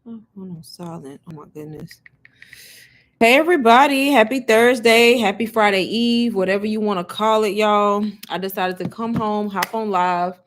Oh, I'm on silent. Oh my goodness. Hey everybody, happy Thursday, happy Friday Eve, whatever you want to call it, y'all. I decided to come home, hop on live.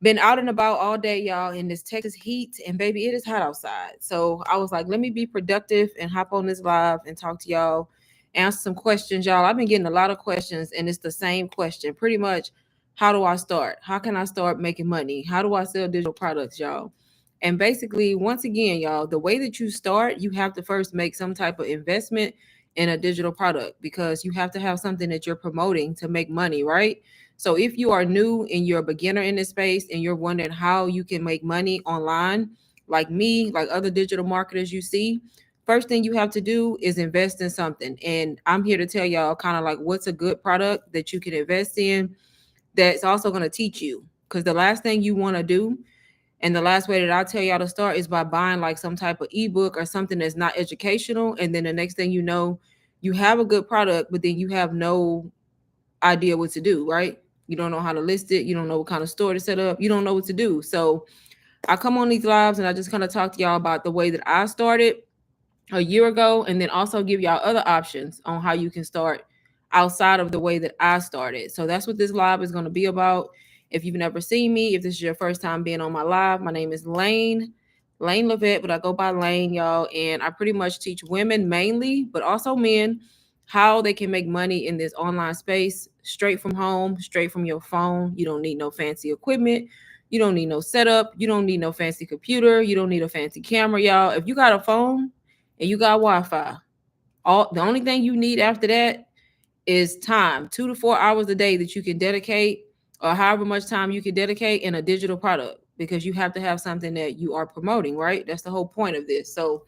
Been out and about all day, y'all, in this Texas heat, and baby, it is hot outside. So I was like, let me be productive and hop on this live and talk to y'all, answer some questions, y'all. I've been getting a lot of questions, and it's the same question pretty much. How do I start? How can I start making money? How do I sell digital products, y'all? And basically, once again, y'all, the way that you start, you have to first make some type of investment in a digital product because you have to have something that you're promoting to make money, right? So if you are new and you're a beginner in this space and you're wondering how you can make money online, like me, like other digital marketers you see, first thing you have to do is invest in something. And I'm here to tell y'all kind of like what's a good product that you can invest in that's also going to teach you. Because the last thing you want to do and the last way that I tell y'all to start is by buying like some type of ebook or something that's not educational. And then the next thing you know, you have a good product, but then you have no idea what to do, right? You don't know how to list it. You don't know what kind of store to set up. You don't know what to do. So I come on these lives and I just kind of talk to y'all about the way that I started a year ago and then also give y'all other options on how you can start outside of the way that I started. So that's what this live is going to be about. If you've never seen me, if this is your first time being on my live, my name is Lane Levette, but I go by Lane, y'all. And I pretty much teach women mainly, but also men, how they can make money in this online space straight from home, straight from your phone. You don't need no fancy equipment. You don't need no setup. You don't need no fancy computer. You don't need a fancy camera, y'all. If you got a phone and you got Wi-Fi, all the only thing you need after that is time, 2 to 4 hours a day that you can dedicate, or however much time you can dedicate in a digital product, because you have to have something that you are promoting, right? That's the whole point of this. So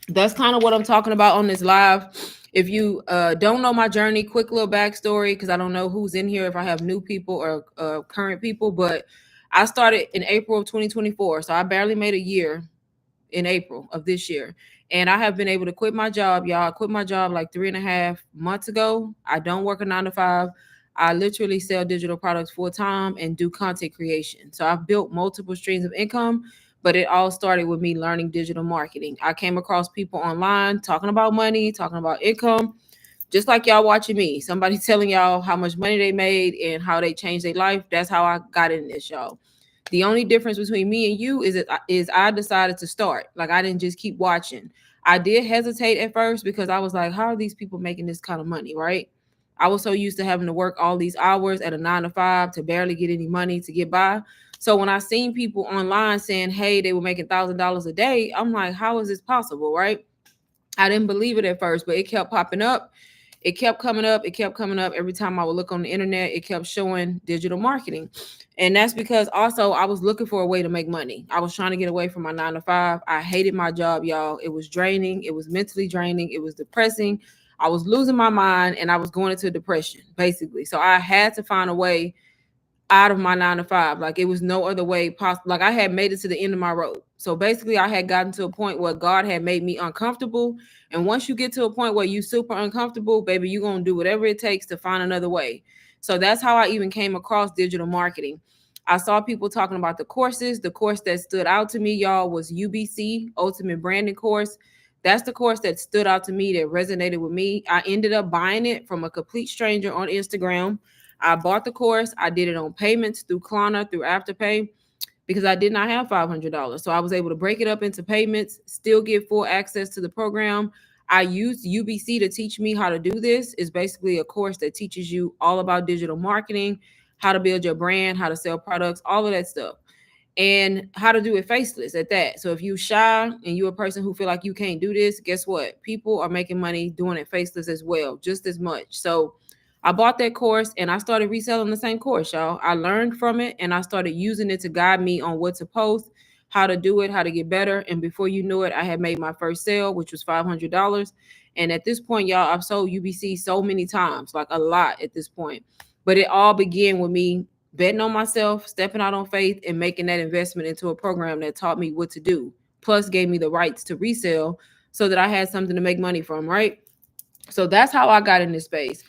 that's kind of what I'm talking about on this live. If you don't know my journey, quick little backstory, because I don't know who's in here, if I have new people or current people, but I started in April of 2024. So I barely made a year in April of this year. And I have been able to quit my job, y'all. I quit my job like 3.5 months ago. I don't work a 9 to 5. I literally sell digital products full time and do content creation. So I've built multiple streams of income, but it all started with me learning digital marketing. I came across people online talking about money, talking about income, just like y'all watching me. Somebody telling y'all how much money they made and how they changed their life. That's how I got in this, y'all. The only difference between me and you is I decided to start. Like I didn't just keep watching. I did hesitate at first because I was like, how are these people making this kind of money, right? I was so used to having to work all these hours at a 9 to 5 to barely get any money to get by. So when I seen people online saying, hey, they were making $1,000 a day, I'm like, how is this possible, right? I didn't believe it at first, but it kept popping up. It kept coming up. It kept coming up every time I would look on the internet. It kept showing digital marketing. And that's because also I was looking for a way to make money. I was trying to get away from my 9 to 5. I hated my job, y'all. It was draining. It was mentally draining. It was depressing. I was losing my mind and I was going into depression, basically. So I had to find a way out of my 9 to 5. Like it was no other way possible. Like I had made it to the end of my rope. So basically, I had gotten to a point where God had made me uncomfortable. And once you get to a point where you super uncomfortable, baby, you're gonna do whatever it takes to find another way. So that's how I even came across digital marketing. I saw people talking about the courses. The course that stood out to me, y'all, was UBC, Ultimate Branding Course. That's the course that stood out to me, that resonated with me. I ended up buying it from a complete stranger on Instagram. I bought the course. I did it on payments through Klarna, through Afterpay, because I did not have $500. So I was able to break it up into payments, still get full access to the program. I used UBC to teach me how to do this. It's basically a course that teaches you all about digital marketing, how to build your brand, how to sell products, all of that stuff, and how to do it faceless at that. So if you shy and you're a person who feel like you can't do this, guess what? People are making money doing it faceless as well, just as much. So I bought that course and I started reselling the same course, y'all. I learned from it and I started using it to guide me on what to post, how to do it, how to get better. And before you knew it, I had made my first sale, which was $500. And at this point, y'all, I've sold UBC so many times, like a lot at this point. But it all began with me betting on myself, stepping out on faith, and making that investment into a program that taught me what to do, plus gave me the rights to resell so that I had something to make money from, right? So that's how I got in this space.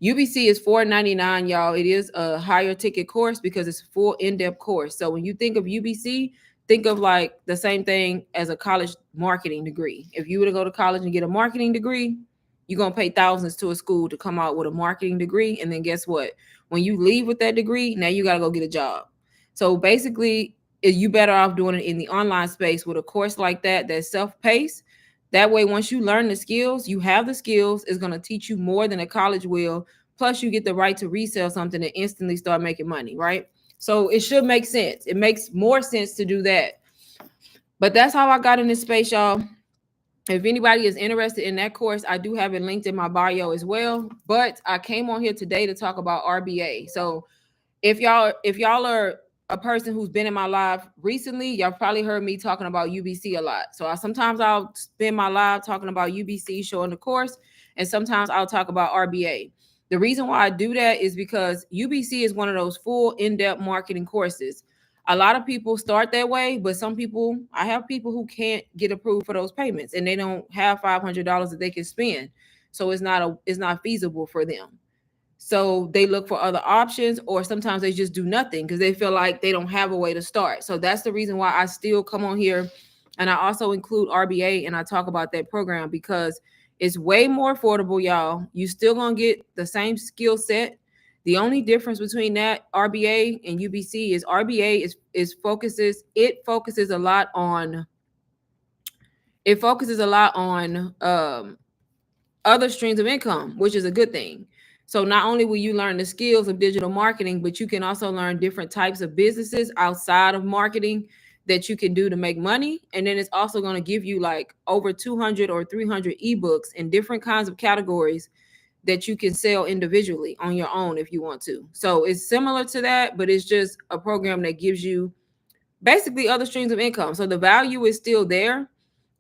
UBC is $4.99, y'all. It is a higher ticket course because it's a full in-depth course. So when you think of UBC, think of like the same thing as a college marketing degree. If you were to go to college and get a marketing degree, you're going to pay thousands to a school to come out with a marketing degree. And then guess what? When you leave with that degree, now you got to go get a job. So basically, you better off doing it in the online space with a course like that that's self-paced. That way, once you learn the skills, you have the skills, it's going to teach you more than a college will. Plus, you get the right to resell something and instantly start making money, right? So it should make sense. It makes more sense to do that. But that's how I got in this space, y'all. If anybody is interested in that course, I do have it linked in my bio as well. But I came on here today to talk about RBA. So if y'all are a person who's been in my live recently, y'all probably heard me talking about UBC a lot. So sometimes I'll spend my live talking about UBC, showing the course, and sometimes I'll talk about RBA. The reason why I do that is because UBC is one of those full in-depth marketing courses. A lot of people start that way, but I have people who can't get approved for those payments, and they don't have $500 that they can spend. So it's not feasible for them. So they look for other options, or sometimes they just do nothing because they feel like they don't have a way to start. So that's the reason why I still come on here. And I also include RBA and I talk about that program because it's way more affordable, y'all. You still gonna get the same skill set. The only difference between that RBA and UBC is RBA focuses a lot on other streams of income, which is a good thing. So not only will you learn the skills of digital marketing, but you can also learn different types of businesses outside of marketing that you can do to make money. And then it's also going to give you like over 200 or 300 ebooks in different kinds of categories that you can sell individually on your own if you want to. So it's similar to that, but it's just a program that gives you basically other streams of income. So the value is still there.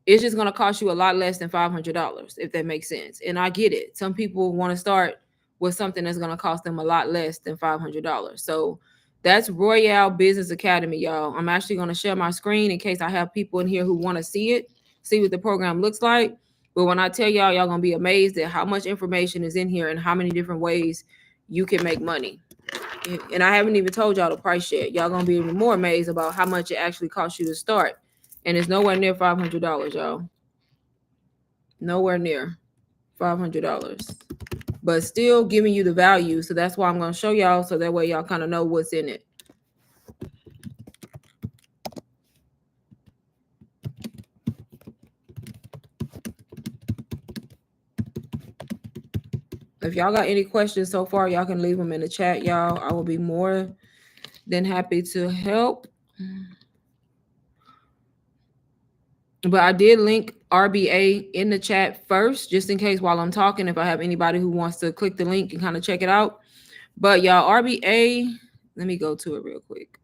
It's just going to cost you a lot less than $500, if that makes sense. And I get it. Some people want to start with something that's going to cost them a lot less than $500. So that's Royale Business Academy, y'all. I'm actually going to share my screen in case I have people in here who want to see what the program looks like. But when I tell y'all going to be amazed at how much information is in here and how many different ways you can make money. And I haven't even told y'all the price yet. Y'all going to be even more amazed about how much it actually costs you to start. And it's nowhere near $500, y'all. Nowhere near $500. But still giving you the value. So that's why I'm going to show y'all so that way y'all kind of know what's in it. If y'all got any questions so far, y'all can leave them in the chat, y'all. I will be more than happy to help. But I did link RBA in the chat first, just in case while I'm talking, if I have anybody who wants to click the link and kind of check it out. But y'all, RBA, let me go to it real quick.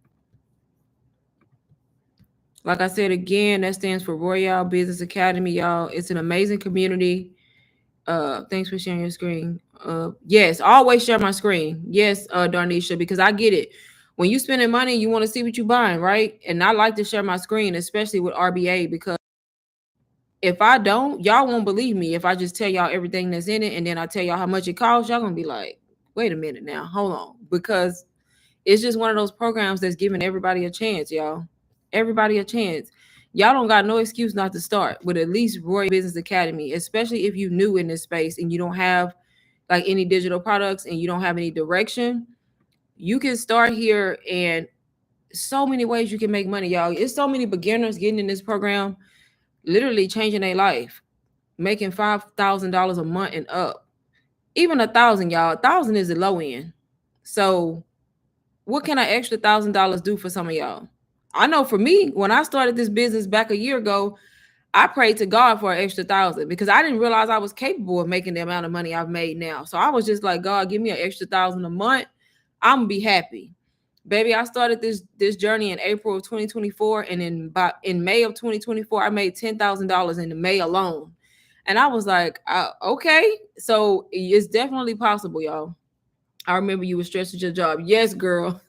Like I said, again, that stands for Royale Business Academy, y'all. It's an amazing community. Thanks for sharing your screen. Yes, always share my screen. Yes, Darnisha, because I get it. When you spending money, you want to see what you're buying, right? And I like to share my screen, especially with RBA, because if I don't, y'all won't believe me if I just tell y'all everything that's in it and then I tell y'all how much it costs. Y'all gonna be like, wait a minute now, hold on, because it's just one of those programs that's giving everybody a chance, y'all. Everybody a chance. Y'all don't got no excuse not to start with at least Roy Business Academy, especially if you're new in this space and you don't have like any digital products and you don't have any direction. You can start here, and so many ways you can make money, y'all. It's so many beginners getting in this program, literally changing their life, making $5,000 a month and up. Even 1,000, y'all. 1,000 is the low end. So what can an extra $1,000 do for some of y'all? I know for me, when I started this business back a year ago, I prayed to God for an extra 1,000 because I didn't realize I was capable of making the amount of money I've made now. So I was just like, God, give me an extra 1,000 a month. I'm gonna be happy. Baby, I started this journey in April of 2024, and in May of 2024, I made $10,000 in May alone. And I was like, okay, so it's definitely possible, y'all. I remember you were stressed at your job. Yes, girl.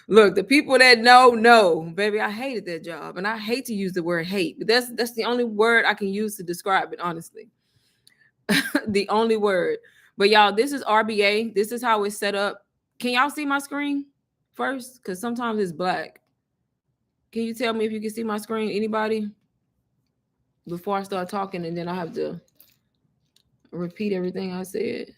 Look, the people that know, baby, I hated that job, and I hate to use the word hate, but that's the only word I can use to describe it, honestly. The only word. But y'all, this is RBA. This is how it's set up. Can y'all see my screen first? Because sometimes it's black. Can you tell me if you can see my screen? Anybody? Before I start talking, and then I have to repeat everything I said.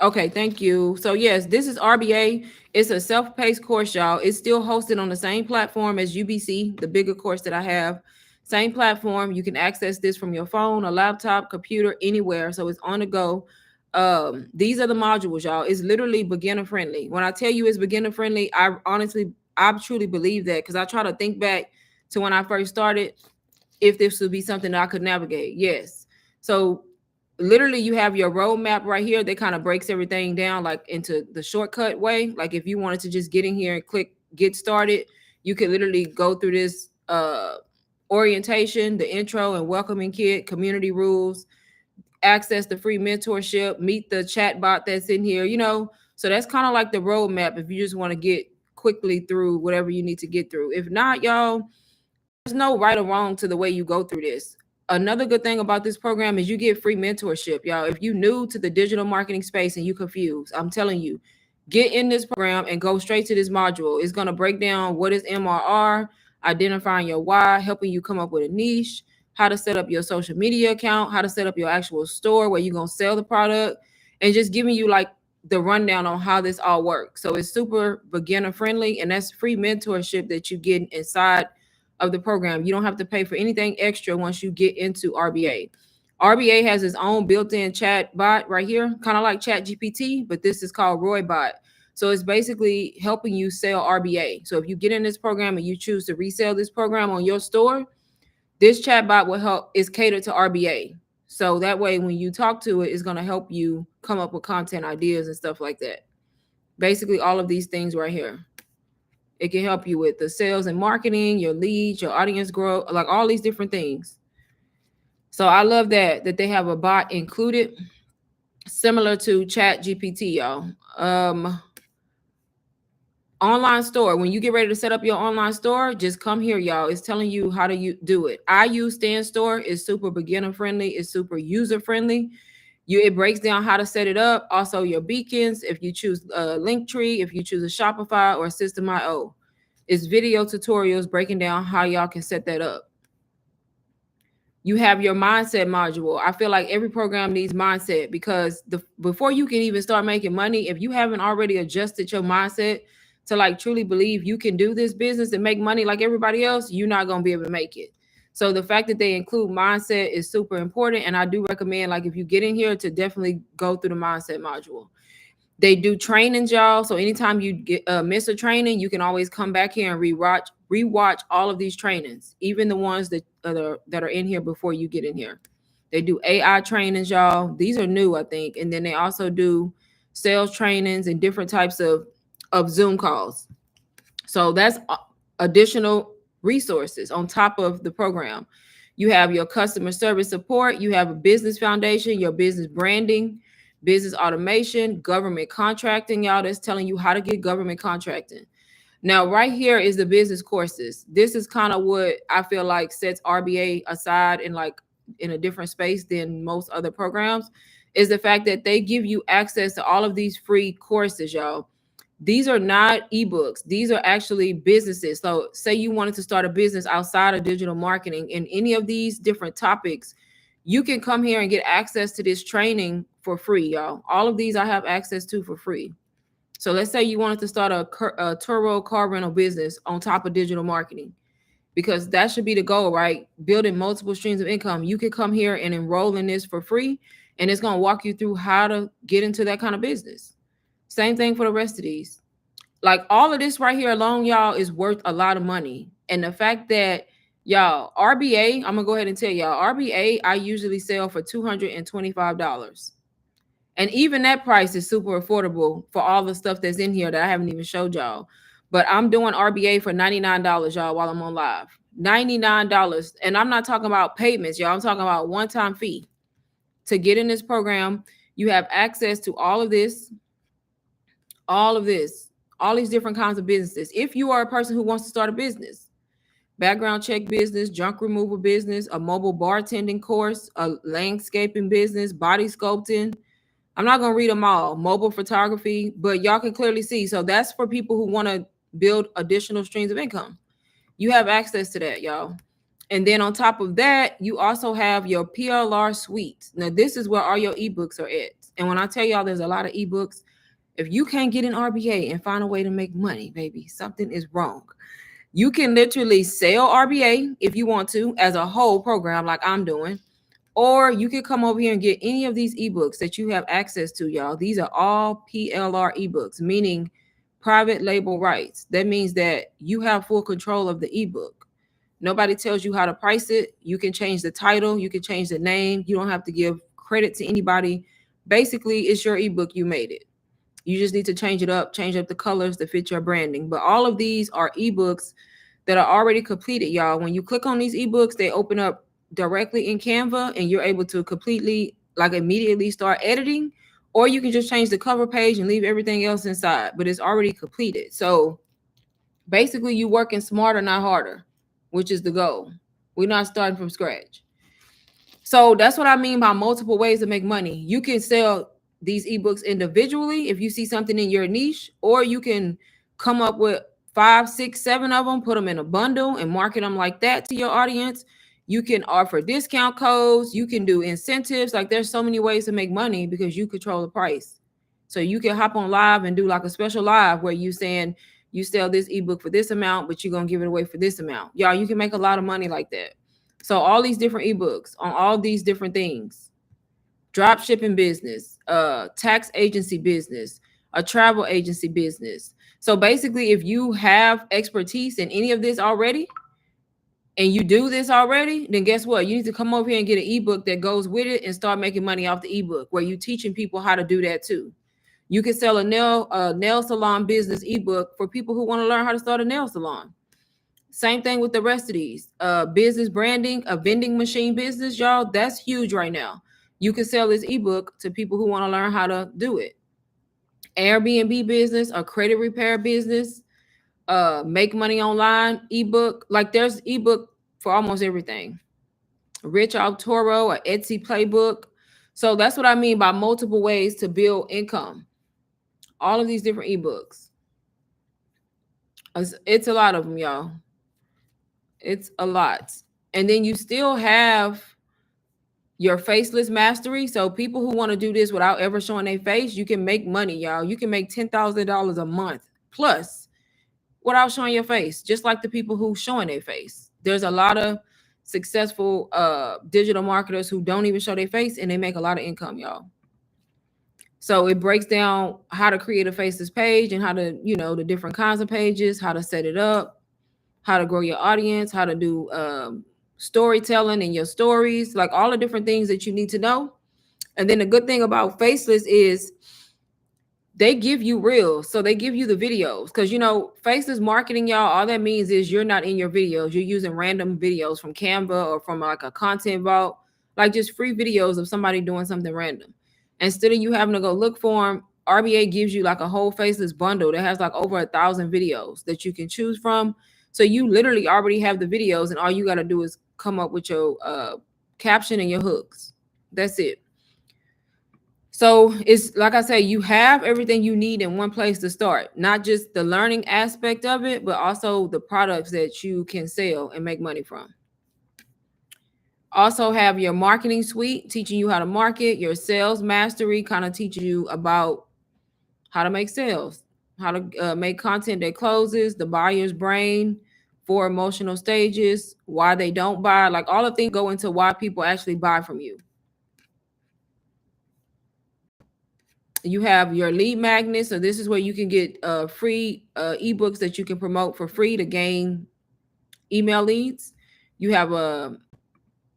Okay, thank you. So yes, this is RBA. It's a self-paced course, y'all. It's still hosted on the same platform as UBC, the bigger course that I have. Same platform. You can access this from your phone, a laptop, computer, anywhere. So it's on the go. These are the modules, y'all. It's literally beginner friendly. When I tell you it's beginner friendly, I truly believe that, because I try to think back to when I first started, if this would be something that I could navigate. Yes. So literally you have your roadmap right here that kind of breaks everything down like into the shortcut way. Like if you wanted to just get in here and click get started, you could literally go through this orientation, the intro and welcoming kit, community rules, access the free mentorship, meet the chat bot that's in here, so that's kind of like the roadmap if you just want to get quickly through whatever you need to get through. If not, y'all, there's no right or wrong to the way you go through this. Another good thing about this program is you get free mentorship, y'all. If you new to the digital marketing space and you confused, I'm telling you, get in this program and go straight to this module. It's going to break down what is MRR, identifying your why, helping you come up with a niche, how to set up your social media account, how to set up your actual store where you're going to sell the product, and just giving you like the rundown on how this all works. So it's super beginner friendly, and that's free mentorship that you get inside of the program. You don't have to pay for anything extra once you get into RBA. RBA has its own built-in chat bot right here, kind of like Chat GPT, but this is called Roybot. So it's basically helping you sell RBA. So if you get in this program and you choose to resell this program on your store, this chat bot will help. It's catered to RBA. So that way, when you talk to it, it's going to help you come up with content ideas and stuff like that. Basically, all of these things right here. It can help you with the sales and marketing, your leads, your audience growth, like all these different things. So I love that they have a bot included, similar to Chat GPT, y'all. Online store. When you get ready to set up your online store, just come here, y'all. It's telling you how to do it. I use Stand Store. It's super beginner friendly. It's super user friendly. It breaks down how to set it up. Also, your beacons. If you choose a Linktree, if you choose a Shopify or System.io, it's video tutorials breaking down how y'all can set that up. You have your mindset module. I feel like every program needs mindset, because before you can even start making money, if you haven't already adjusted your mindset to like truly believe you can do this business and make money like everybody else, you're not going to be able to make it. So the fact that they include mindset is super important. And I do recommend, like, if you get in here, to definitely go through the mindset module. They do trainings, y'all. So anytime you miss a training, you can always come back here and rewatch all of these trainings, even the ones that are in here before you get in here. They do AI trainings, y'all. These are new, I think. And then they also do sales trainings and different types of Zoom calls. So that's additional resources on top of the program. You have your customer service support. You have a business foundation, your business branding, business automation, government contracting, y'all. That's telling you how to get government contracting. Now, right here is the business courses. This is kind of what I feel like sets RBA aside in a different space than most other programs, is the fact that they give you access to all of these free courses, y'all. These are not ebooks. These are actually businesses. So say you wanted to start a business outside of digital marketing in any of these different topics, you can come here and get access to this training for free, y'all. All of these I have access to for free. So let's say you wanted to start a Turo car rental business on top of digital marketing, because that should be the goal, right? Building multiple streams of income. You can come here and enroll in this for free, and it's going to walk you through how to get into that kind of business. Same thing for the rest of these. Like, all of this right here alone, y'all, is worth a lot of money. And the fact that, y'all, RBA, I'm going to go ahead and tell y'all, RBA, I usually sell for $225. And even that price is super affordable for all the stuff that's in here that I haven't even showed y'all. But I'm doing RBA for $99, y'all, while I'm on live. $99. And I'm not talking about payments, y'all. I'm talking about one-time fee. To get in this program, you have access to all of this, all these different kinds of businesses. If you are a person who wants to start a business, background check business, junk removal business, a mobile bartending course, a landscaping business, body sculpting, I'm not going to read them all. Mobile photography, but y'all can clearly see. So that's for people who want to build additional streams of income. You have access to that, y'all. And then on top of that, you also have your PLR suite. Now, this is where all your ebooks are at. And when I tell y'all there's a lot of ebooks, if you can't get an RBA and find a way to make money, baby, something is wrong. You can literally sell RBA if you want to as a whole program like I'm doing. Or you can come over here and get any of these ebooks that you have access to, y'all. These are all PLR ebooks, meaning private label rights. That means that you have full control of the ebook. Nobody tells you how to price it. You can change the title. You can change the name. You don't have to give credit to anybody. Basically, it's your ebook. You made it. You just need to change it up, change up the colors to fit your branding. But all of these are ebooks that are already completed, y'all. When you click on these ebooks, they open up directly in Canva and you're able to completely, like, immediately start editing, or you can just change the cover page and leave everything else inside, but it's already completed. So basically you working smarter, not harder, which is the goal. We're not starting from scratch. So that's what I mean by multiple ways to make money. You can sell these ebooks individually if you see something in your niche, or you can come up with 5, 6, 7 of them, put them in a bundle and market them like that to your audience. You can offer discount codes. You can do incentives. Like, there's so many ways to make money because you control the price. So you can hop on live and do like a special live where you saying you sell this ebook for this amount, but you're going to give it away for this amount. Y'all, you can make a lot of money like that. So all these different ebooks on all these different things: drop shipping business, tax agency business, a travel agency business. So basically, if you have expertise in any of this already, and you do this already, then guess what? You need to come over here and get an ebook that goes with it and start making money off the ebook, where you're teaching people how to do that too. You can sell a nail salon business ebook for people who want to learn how to start a nail salon. Same thing with the rest of these. Business branding, a vending machine business, y'all, that's huge right now. You can sell this ebook to people who want to learn how to do it. Airbnb business, a credit repair business, make money online ebook. Like, there's ebook for almost everything. Rich Authoro, a Etsy playbook. So that's what I mean by multiple ways to build income. All of these different ebooks. It's a lot of them, y'all. It's a lot. And then you still have your faceless mastery. So people who want to do this without ever showing their face, you can make money, y'all. You can make $10,000 a month plus without showing your face, just like the people who showing their face. There's a lot of successful digital marketers who don't even show their face, and they make a lot of income, y'all. So it breaks down how to create a faceless page and how to, the different kinds of pages, how to set it up, how to grow your audience, how to do storytelling in your stories, like all the different things that you need to know. And then the good thing about Faceless is they give you reels. So they give you the videos, because, Faceless marketing, y'all, all that means is you're not in your videos. You're using random videos from Canva or from like a content vault, like just free videos of somebody doing something random. Instead of you having to go look for them, RBA gives you like a whole Faceless bundle that has like over 1,000 videos that you can choose from. So you literally already have the videos, and all you got to do is come up with your caption and your hooks. That's it. So it's like I say, you have everything you need in one place to start, not just the learning aspect of it, but also the products that you can sell and make money from. Also have your marketing suite, teaching you how to market. Your sales mastery kind of teaches you about how to make sales, how to make content that closes, the buyer's brain, 4 emotional stages, why they don't buy. Like, all the things go into why people actually buy from you. You have your lead magnet. So this is where you can get free ebooks that you can promote for free to gain email leads. You have a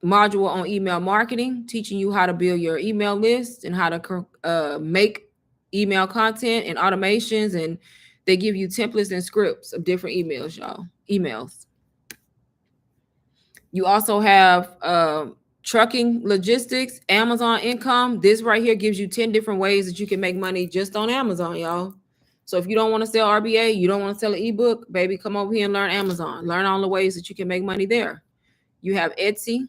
module on email marketing, teaching you how to build your email list and how to make email content and automations. And they give you templates and scripts of different emails, y'all. Emails. You also have trucking logistics, Amazon income. This right here gives you 10 different ways that you can make money just on Amazon, y'all. So if you don't want to sell RBA, you don't want to sell an ebook, baby, come over here and learn Amazon. Learn all the ways that you can make money there. You have Etsy,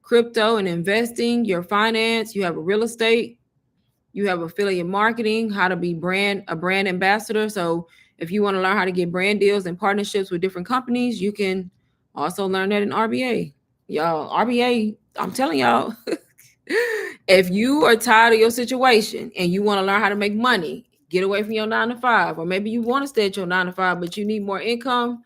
crypto and investing, your finance. You have a real estate. You have affiliate marketing, how to be a brand ambassador. So if you want to learn how to get brand deals and partnerships with different companies, you can also learn that in RBA. Y'all, RBA, I'm telling y'all, if you are tired of your situation and you want to learn how to make money, get away from your 9 to 5, or maybe you want to stay at your 9 to 5, but you need more income,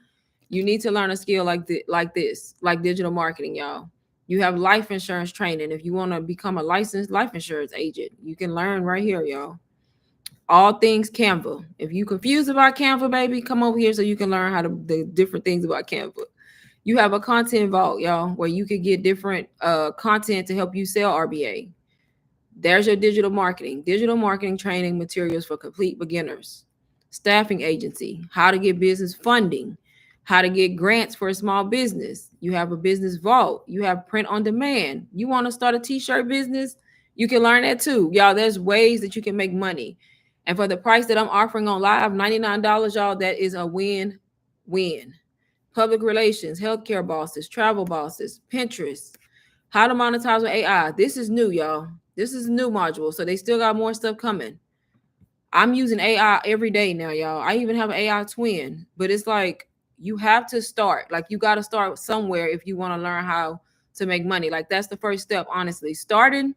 you need to learn a skill like this, like digital marketing, y'all. You have life insurance training. If you want to become a licensed life insurance agent, you can learn right here, y'all. All things Canva. If you confused about Canva, baby, come over here so you can learn the different things about Canva. You have a content vault, y'all, where you can get different content to help you sell RBA. There's your digital marketing training materials for complete beginners. Staffing agency, how to get business funding, how to get grants for a small business. You have a business vault. You have print on demand. You want to start a t-shirt business? You can learn that too. Y'all, there's ways that you can make money. And for the price that I'm offering on live, $99, y'all, that is a win-win. Public relations, healthcare bosses, travel bosses, Pinterest, how to monetize with AI. This is new, y'all. This is a new module. So they still got more stuff coming. I'm using AI every day now, y'all. I even have an AI twin, but it's like you have to start. Like you got to start somewhere if you want to learn how to make money. Like that's the first step, honestly. Starting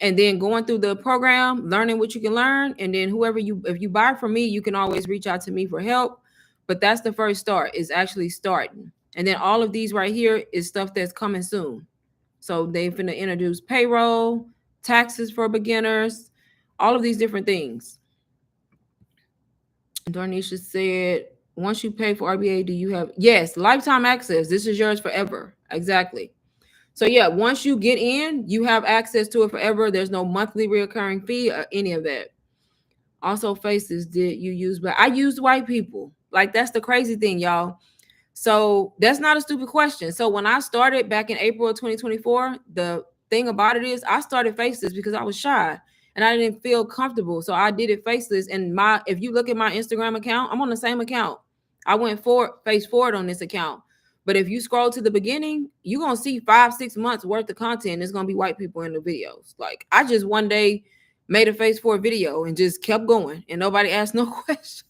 and then going through the program, learning what you can learn. And then if you buy from me, you can always reach out to me for help. But that's the first start, is actually starting. And then all of these right here is stuff that's coming soon. So they're going to introduce payroll, taxes for beginners, all of these different things. Darnisha said, once you pay for RBA, do you have? Yes, lifetime access. This is yours forever. Exactly. So yeah, once you get in, you have access to it forever. There's no monthly recurring fee or any of that. Also, faces did you use? But I used white people. Like that's the crazy thing, y'all. So that's not a stupid question. So when I started back in April of 2024, the thing about it is I started faceless because I was shy and I didn't feel comfortable. So I did it faceless. And if you look at my Instagram account, I'm on the same account. I went face forward on this account. But if you scroll to the beginning, you're gonna see 5-6 months worth of content. It's gonna be white people in the videos. Like I just one day made a face forward video and just kept going and nobody asked no question.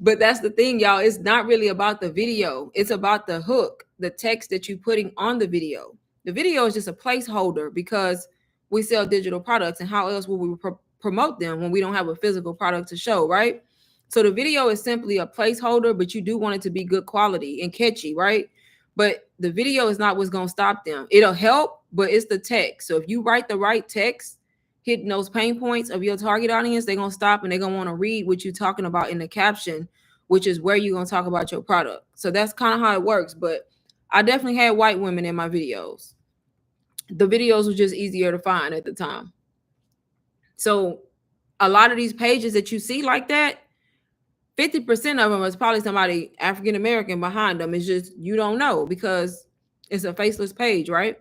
But that's the thing, y'all. It's not really about the video. It's about the hook, the text that you're putting on the video. The video is just a placeholder because we sell digital products, and how else will we promote them when we don't have a physical product to show, right? So the video is simply a placeholder, but you do want it to be good quality and catchy, right? But the video is not what's going to stop them. It'll help, but it's the text. So if you write the right text, hitting those pain points of your target audience, they're going to stop and they're going to want to read what you're talking about in the caption, which is where you're going to talk about your product. So that's kind of how it works. But I definitely had white women in my videos. The videos were just easier to find at the time. So a lot of these pages that you see like that, 50% of them is probably somebody African-American behind them. It's just, you don't know because it's a faceless page, right?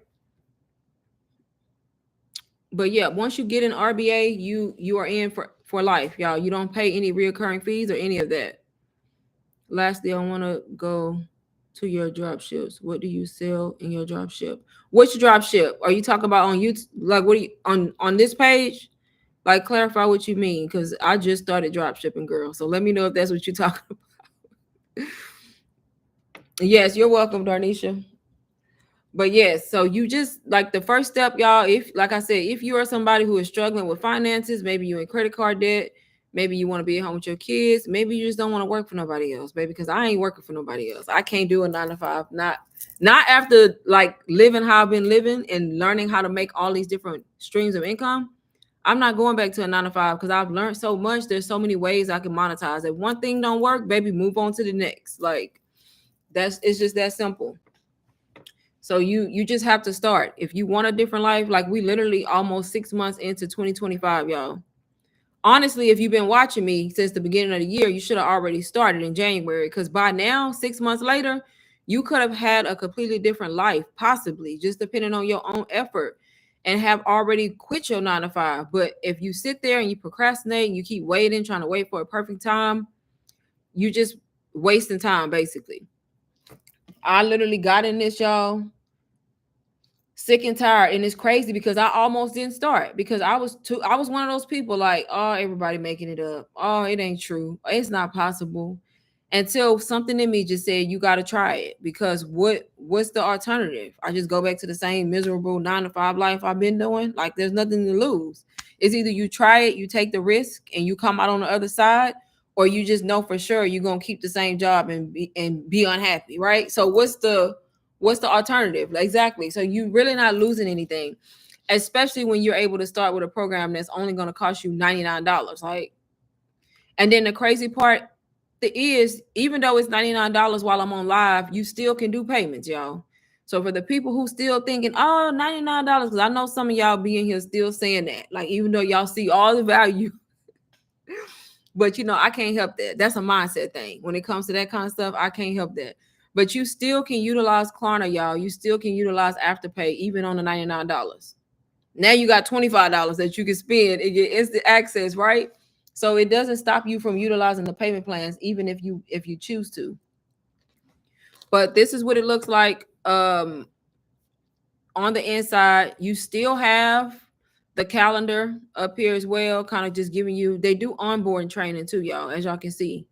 But yeah, once you get an RBA, you are in for life, y'all. You don't pay any reoccurring fees or any of that. Lastly, I want to go to your drop ships. What do you sell in your drop ship? Which drop ship are you talking about on YouTube? Like, what do you on this page? Like, clarify what you mean, because I just started drop shipping, girl. So let me know if that's what you're talking about. Yes, you're welcome, Darnisha. But yes, so you just like the first step, y'all. If, like I said, if you are somebody who is struggling with finances, maybe you're in credit card debt, maybe you want to be at home with your kids, maybe you just don't want to work for nobody else, baby. Because I ain't working for nobody else. I can't do a 9 to 5. Not after like living how I've been living and learning how to make all these different streams of income. I'm not going back to a 9 to 5 because I've learned so much. There's so many ways I can monetize. If one thing don't work, baby, move on to the next. Like it's just that simple. So you just have to start. If you want a different life, like we literally almost 6 months into 2025, y'all. Honestly, if you've been watching me since the beginning of the year, you should have already started in January, because by now, 6 months later, you could have had a completely different life, possibly, just depending on your own effort, and have already quit your 9 to 5. But if you sit there and you procrastinate and you keep waiting, trying to wait for a perfect time, you just wasting time, basically. I literally got in this, y'all, sick and tired. And it's crazy because I almost didn't start because I was one of those people like, oh, everybody making it up. Oh, it ain't true. It's not possible. Until something in me just said, you got to try it, because what's the alternative? I just go back to the same miserable 9 to 5 life I've been doing. Like, there's nothing to lose. It's either you try it, you take the risk and you come out on the other side, or you just know for sure you're going to keep the same job and be unhappy. Right. So what's the alternative? Exactly. So you really not losing anything, especially when you're able to start with a program that's only going to cost you $99. Like, and then the crazy part is, even though it's $99 while I'm on live, you still can do payments, y'all. So for the people who still thinking, oh, $99, because I know some of y'all being here still saying that, like, even though y'all see all the value, but I can't help that. That's a mindset thing. When it comes to that kind of stuff, I can't help that. But you still can utilize Klarna, y'all. You still can utilize Afterpay, even on the $99. Now you got $25 that you can spend and get instant access, right? So it doesn't stop you from utilizing the payment plans, even if you choose to. But this is what it looks like on the inside. You still have the calendar up here as well, kind of just giving you, they do onboarding training too, y'all, as y'all can see.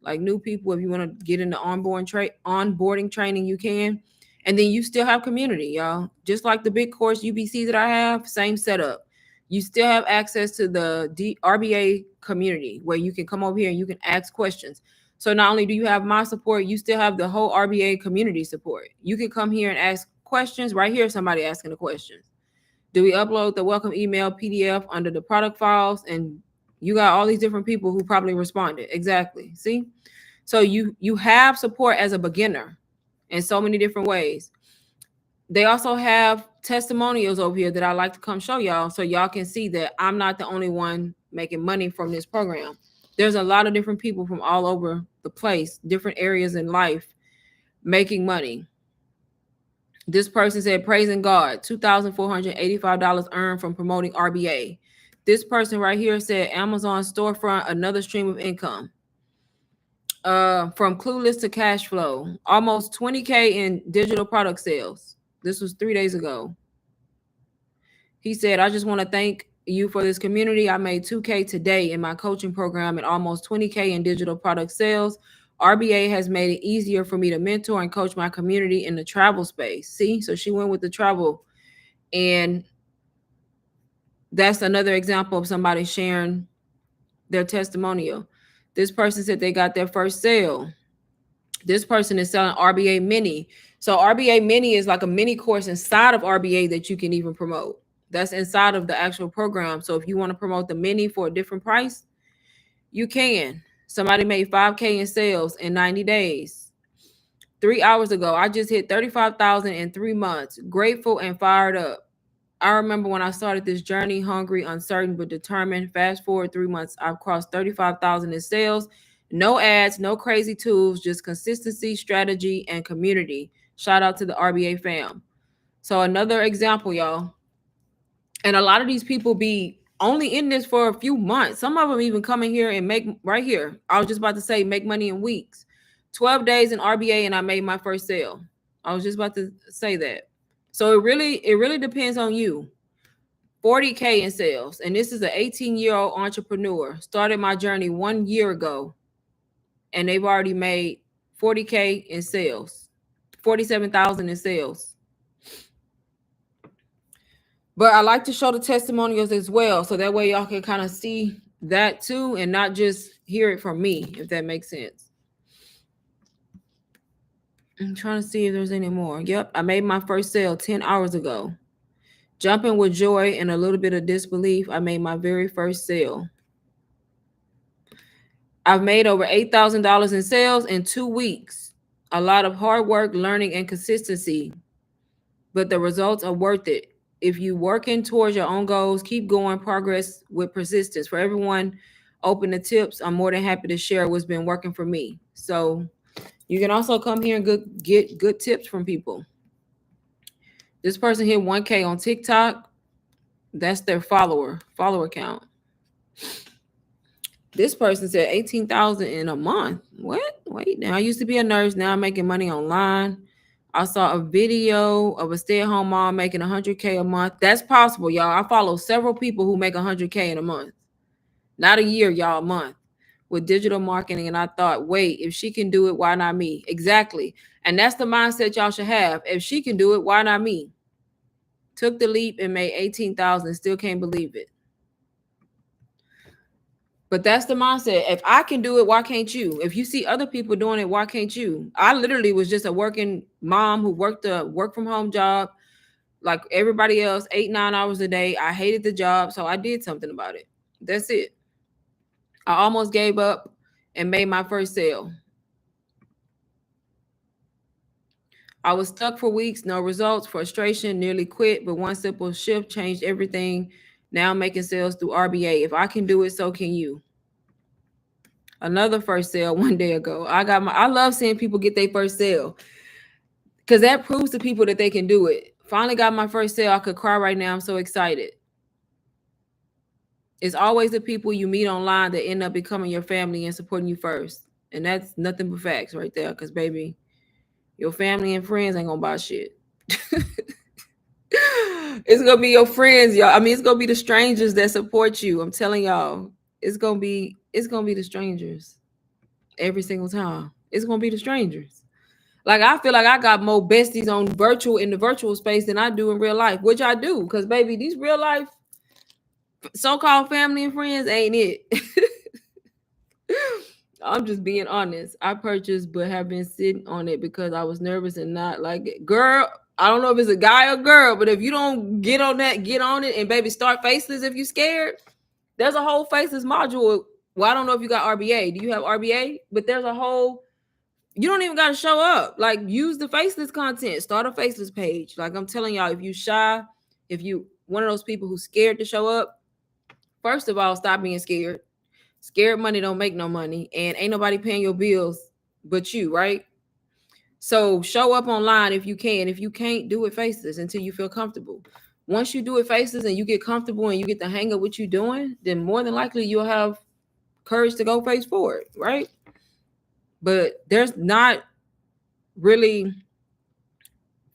Like, new people, if you want to get into onboarding training, you can. And then you still have community, y'all. Just like the big course UBC that I have, same setup. You still have access to the RBA community where you can come over here and you can ask questions. So not only do you have my support, you still have the whole RBA community support. You can come here and ask questions. Right here, somebody asking the questions. Do we upload the welcome email PDF under the product files? And you got all these different people who probably responded. Exactly. See? So you have support as a beginner in so many different ways. They also have testimonials over here that I like to come show y'all, so y'all can see that I'm not the only one making money from this program. There's a lot of different people from all over the place, different areas in life, making money. This person said, praising God, $2,485 earned from promoting RBA. This person right here said, Amazon storefront, another stream of income. From clueless to cash flow, almost 20K in digital product sales. This was 3 days ago. He said, I just want to thank you for this community. I made 2K today in my coaching program and almost 20K in digital product sales. RBA has made it easier for me to mentor and coach my community in the travel space. See, so she went with the travel. And that's another example of somebody sharing their testimonial. This person said they got their first sale. This person is selling RBA Mini. So RBA Mini is like a mini course inside of RBA that you can even promote. That's inside of the actual program. So if you want to promote the mini for a different price, you can. Somebody made 5K in sales in 90 days. 3 hours ago, I just hit 35,000 in 3 months. Grateful and fired up. I remember when I started this journey, hungry, uncertain, but determined. Fast forward 3 months, I've crossed 35,000 in sales. No ads, no crazy tools, just consistency, strategy, and community. Shout out to the RBA fam. So another example, y'all. And a lot of these people be only in this for a few months. Some of them even come in here and make, right here, I was just about to say, make money in weeks. 12 days in RBA and I made my first sale. I was just about to say that. So it really depends on you. 40K in sales. And this is an 18-year-old entrepreneur. Started my journey 1 year ago. And they've already made 40K in sales. 47,000 in sales. But I like to show the testimonials as well. So that way y'all can kind of see that too and not just hear it from me, if that makes sense. I'm trying to see if there's any more. Yep, I made my first sale 10 hours ago. Jumping with joy and a little bit of disbelief, I made my very first sale. I've made over $8,000 in sales in 2 weeks. A lot of hard work, learning, and consistency. But the results are worth it. If you're working towards your own goals, keep going, progress with persistence. For everyone, open the tips. I'm more than happy to share what's been working for me. So you can also come here and get good tips from people. This person hit 1K on TikTok. That's their follower count. This person said 18,000 in a month. What? Wait, now I used to be a nurse. Now I'm making money online. I saw a video of a stay-at-home mom making 100K a month. That's possible, y'all. I follow several people who make 100K in a month. Not a year, y'all, a month with digital marketing. And I thought, wait, if she can do it, why not me? Exactly. And that's the mindset y'all should have. If she can do it, why not me? Took the leap and made 18,000. Still can't believe it. But that's the mindset. If I can do it, why can't you? If you see other people doing it, why can't you? I literally was just a working mom who worked a work from home job like everybody else, 8-9 hours a day. I hated the job, so I did something about it. That's it. I almost gave up and made my first sale. I was stuck for weeks, no results, frustration, nearly quit, but one simple shift changed everything. Now I'm making sales through RBA. If I can do it, so can you. Another first sale one day ago. I love seeing people get their first sale because that proves to people that they can do it. Finally got my first sale. I could cry right now. I'm so excited. It's always the people you meet online that end up becoming your family and supporting you first. And that's nothing but facts right there. Because, baby, your family and friends ain't going to buy shit. It's going to be your friends, y'all. I mean, it's going to be the strangers that support you. I'm telling y'all. It's going to be the strangers every single time. It's going to be the strangers. Like, I feel like I got more besties in the virtual space than I do in real life, which I do. Because, baby, these real life so-called family and friends ain't it. I'm just being honest. I purchased but have been sitting on it because I was nervous and not like it. Girl, I don't know if it's a guy or girl, but if you don't get on it and baby start faceless if you scared. There's a whole faceless module. Well, I don't know if you got RBA. Do you have RBA? But there's a whole, you don't even got to show up. Like, use the faceless content. Start a faceless page. Like, I'm telling y'all, if you shy, if you one of those people who's scared to show up, first of all, stop being scared. Scared money don't make no money, and ain't nobody paying your bills but you, right? So show up online if you can. If you can't, do it faceless until you feel comfortable. Once you do it faceless and you get comfortable and you get the hang of what you're doing, then more than likely you'll have courage to go face forward, right? But there's not really,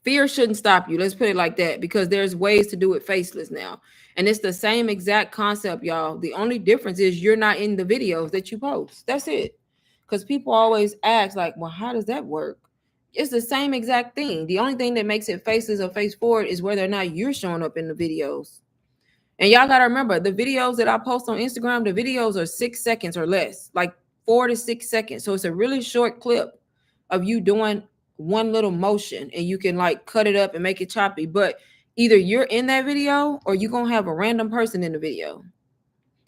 fear shouldn't stop you. Let's put it like that, because there's ways to do it faceless now. And it's the same exact concept, y'all. The only difference is you're not in the videos that you post. That's it. Because people always ask, like, well, how does that work? It's the same exact thing. The only thing that makes it faceless or face forward is whether or not you're showing up in the videos. And y'all got to remember, the videos that I post on Instagram, the videos are 6 seconds or less, like 4 to 6 seconds. So it's a really short clip of you doing one little motion, and you can like cut it up and make it choppy. But either you're in that video or you're going to have a random person in the video.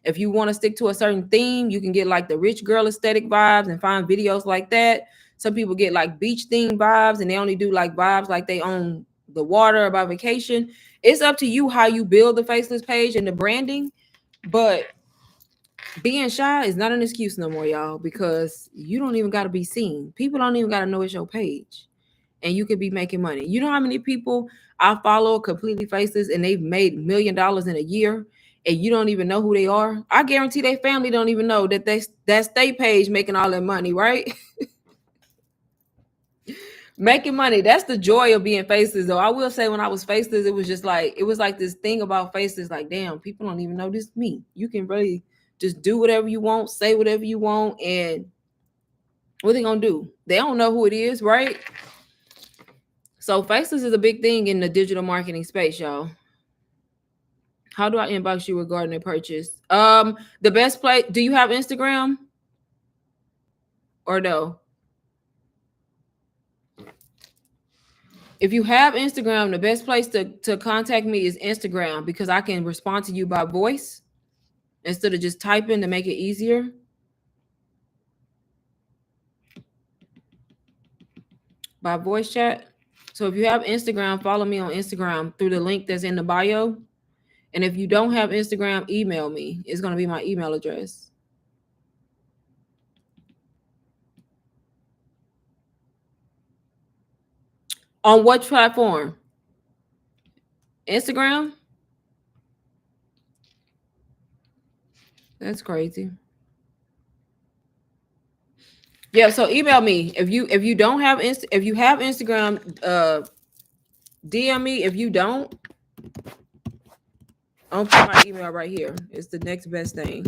If you want to stick to a certain theme, you can get like the rich girl aesthetic vibes and find videos like that. Some people get like beach themed vibes and they only do like vibes like they own the water about vacation. It's up to you how you build the faceless page and the branding. But being shy is not an excuse no more, y'all, because you don't even got to be seen. People don't even got to know it's your page, and you could be making money. You know how many people I follow completely faceless and they've made $1 million in a year, and you don't even know who they are? I guarantee their family don't even know that that's their page making all that money, right? Making money. That's the joy of being faceless, though. I will say, when I was faceless, it was like this thing about faceless, like, damn, people don't even know this is me. You can really just do whatever you want, say whatever you want, and what they gonna do? They don't know who it is, right? So faceless is a big thing in the digital marketing space, y'all. How do I inbox you regarding a purchase? The best place. Do you have Instagram or no? If you have Instagram, the best place to contact me is Instagram, because I can respond to you by voice instead of just typing to make it easier. By voice chat. So if you have Instagram, follow me on Instagram through the link that's in the bio. And if you don't have Instagram, email me. It's going to be my email address. On what platform? Instagram? That's crazy. Yeah, so email me if you don't have if you have Instagram, DM me. If you don't, I'll put my email right here. It's the next best thing.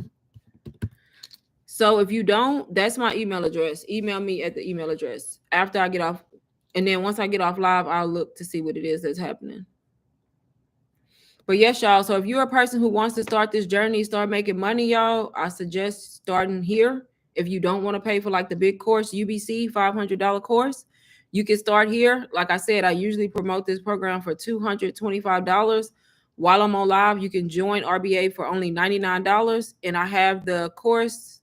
So if you don't, that's my email address. Email me at the email address after I get off, and then once I get off live, I'll look to see what it is that's happening. But yes, y'all. So if you're a person who wants to start this journey, start making money, y'all, I suggest starting here. If you don't want to pay for like the big course, UBC $500 course, you can start here. Like I said, I usually promote this program for $225. While I'm on live, you can join RBA for only $99. And I have the course,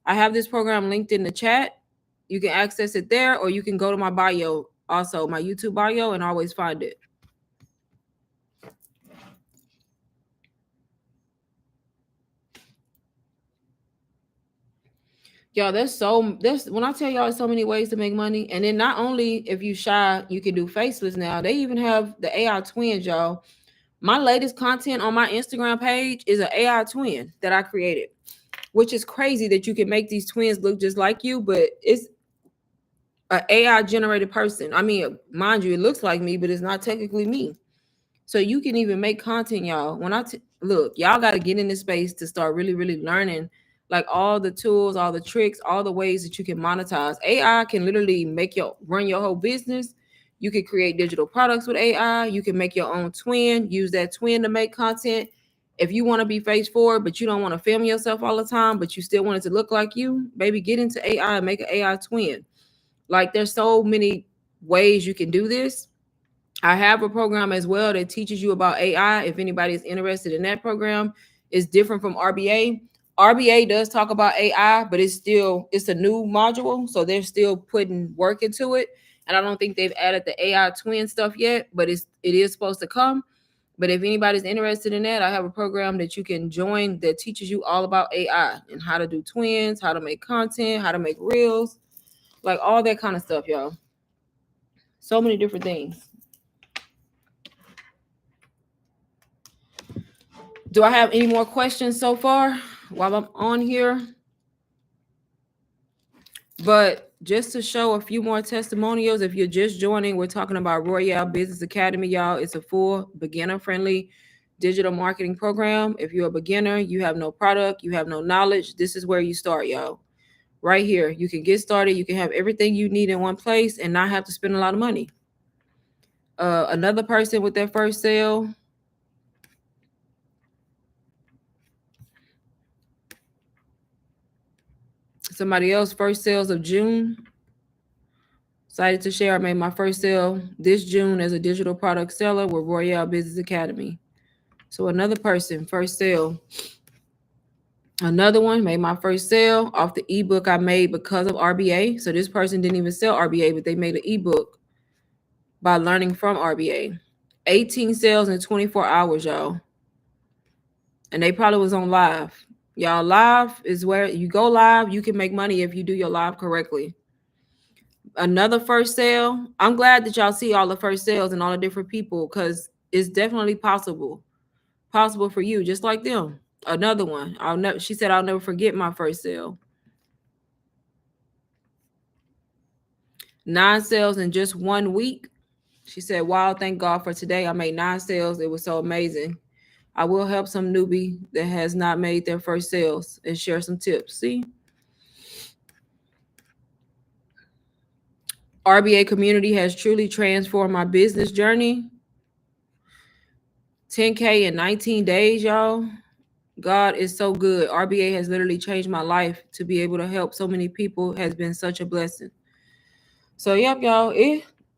I have this program linked in the chat. You can access it there, or you can go to my bio, also my YouTube bio, and always find it. Y'all, there's when I tell y'all so many ways to make money. And then not only if you shy, you can do faceless now. They even have the AI twins, y'all. My latest content on my Instagram page is an AI twin that I created, which is crazy that you can make these twins look just like you, but it's an AI generated person. I mean, mind you, it looks like me, but it's not technically me. So you can even make content, y'all. When look, y'all got to get in this space to start really, really learning like all the tools, all the tricks, all the ways that you can monetize. AI can literally run your whole business. You can create digital products with AI. You can make your own twin, use that twin to make content. If you want to be face forward, but you don't want to film yourself all the time, but you still want it to look like you, baby, get into AI and make an AI twin. Like there's so many ways you can do this. I have a program as well that teaches you about AI. If anybody is interested in that program, it's different from RBA. RBA does talk about AI, but it's a new module, so they're still putting work into it. And I don't think they've added the AI twin stuff yet, but it is supposed to come. But if anybody's interested in that, I have a program that you can join that teaches you all about AI and how to do twins, how to make content, how to make reels, like all that kind of stuff, y'all. So many different things. Do I have any more questions so far while I'm on here? But just to show a few more testimonials, if you're just joining, we're talking about Royale Business Academy, y'all. It's a full beginner-friendly digital marketing program. If you're a beginner, you have no product, you have no knowledge, this is where you start, y'all. Right here, you can get started. You can have everything you need in one place and not have to spend a lot of money. Another person with their first sale. Somebody else, first sales of June. Excited to share I made my first sale this June as a digital product seller with Royale Business Academy. So another person, first sale. Another one made my first sale off the ebook I made because of RBA. So this person didn't even sell RBA, but they made an ebook by learning from RBA. 18 sales in 24 hours, y'all. And they probably was on live. Y'all, live is where you go live. You can make money if you do your live correctly. Another first sale. I'm glad that y'all see all the first sales and all the different people because it's definitely possible for you, just like them. Another one. She said I'll never forget my first sale. 9 sales in just 1 week. She said, wow, thank God for today. I made 9 sales. It was so amazing. I will help some newbie that has not made their first sales and share some tips. See? RBA community has truly transformed my business journey. 10K in 19 days, y'all. God is so good. RBA has literally changed my life. To be able to help so many people has been such a blessing. So, yep, y'all.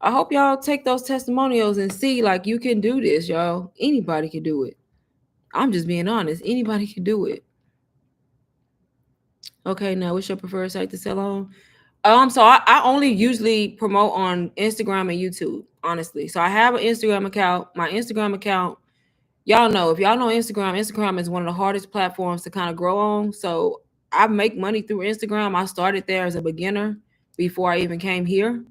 I hope y'all take those testimonials and see like you can do this, y'all. Anybody can do it. I'm just being honest. Anybody can do it. Okay, now what's your preferred site to sell on? So I only usually promote on Instagram and YouTube, honestly. So I have an Instagram account. My Instagram account, y'all know, if y'all know Instagram is one of the hardest platforms to kind of grow on. So I make money through Instagram. I started there as a beginner before I even came here.